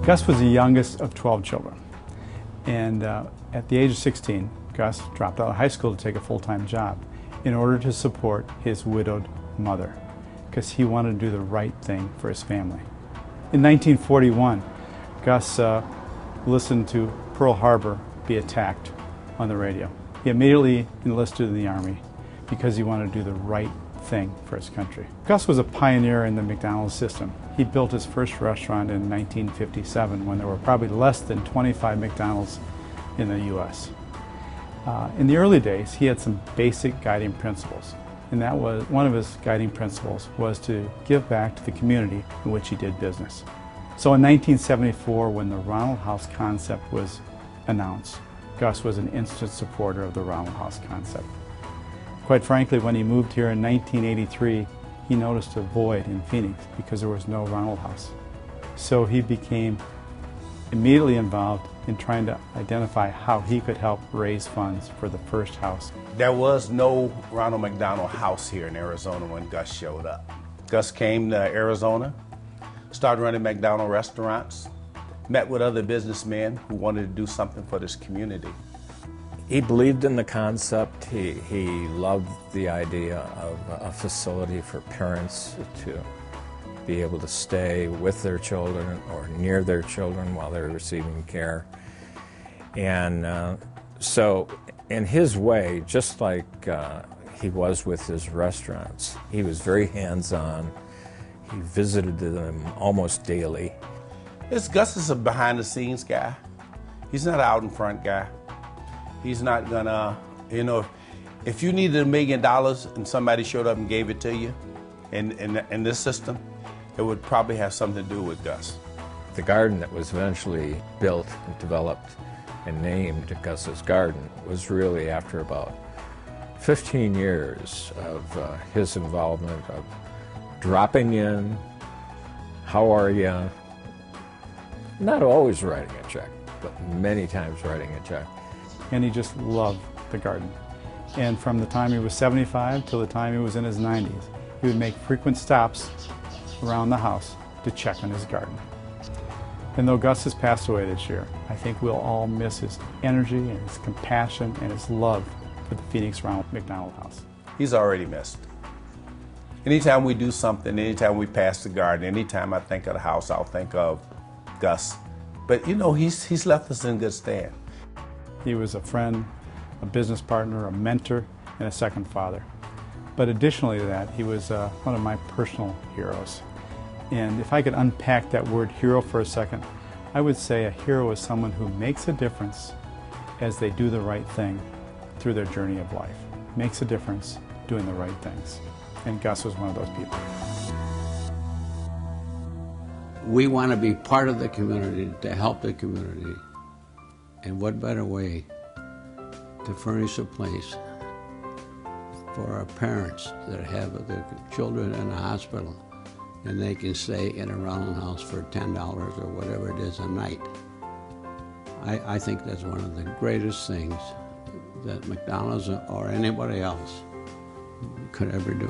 Gus was the youngest of 12 children, and at the age of 16, Gus dropped out of high school to take a full-time job in order to support his widowed mother, because he wanted to do the right thing for his family. In 1941, Gus listened to Pearl Harbor be attacked on the radio. He immediately enlisted in the Army because he wanted to do the right thing for his country. Gus was a pioneer in the McDonald's system. He built his first restaurant in 1957 when there were probably less than 25 McDonald's in the U.S. In the early days, he had some basic guiding principles, and that was one of his guiding principles was to give back to the community in which he did business. So in 1974, when the Ronald House concept was announced, Gus was an instant supporter of the Ronald House concept. Quite frankly, when he moved here in 1983, he noticed a void in Phoenix because there was no Ronald House. So he became immediately involved in trying to identify how he could help raise funds for the first house. There was no Ronald McDonald House here in Arizona when Gus showed up. Gus came to Arizona, started running McDonald's restaurants, met with other businessmen who wanted to do something for this community. He believed in the concept. He loved the idea of a facility for parents to be able to stay with their children or near their children while they're receiving care. And so in his way, just like he was with his restaurants, he was very hands-on. He visited them almost daily. Gus is a behind-the-scenes guy. He's not an out-in-front guy. He's not gonna, if you needed $1 million and somebody showed up and gave it to you in this system, it would probably have something to do with Gus. The garden that was eventually built and developed and named Gus's Garden was really after about 15 years of his involvement of dropping in, how are you, not always writing a check, but many times writing a check. And he just loved the garden. And from the time he was 75 till the time he was in his 90s, he would make frequent stops around the house to check on his garden. And though Gus has passed away this year, I think we'll all miss his energy and his compassion and his love for the Phoenix Ronald McDonald House. He's already missed. Anytime we do something, anytime we pass the garden, anytime I think of the house, I'll think of Gus. But he's left us in good stand. He was a friend, a business partner, a mentor, and a second father. But additionally to that, he was one of my personal heroes. And if I could unpack that word hero for a second, I would say a hero is someone who makes a difference as they do the right thing through their journey of life. Makes a difference doing the right things. And Gus was one of those people. We want to be part of the community, to help the community. And what better way to furnish a place for our parents that have their children in the hospital and they can stay in a Ronald House for $10 or whatever it is a night. I think that's one of the greatest things that McDonald's or anybody else could ever do.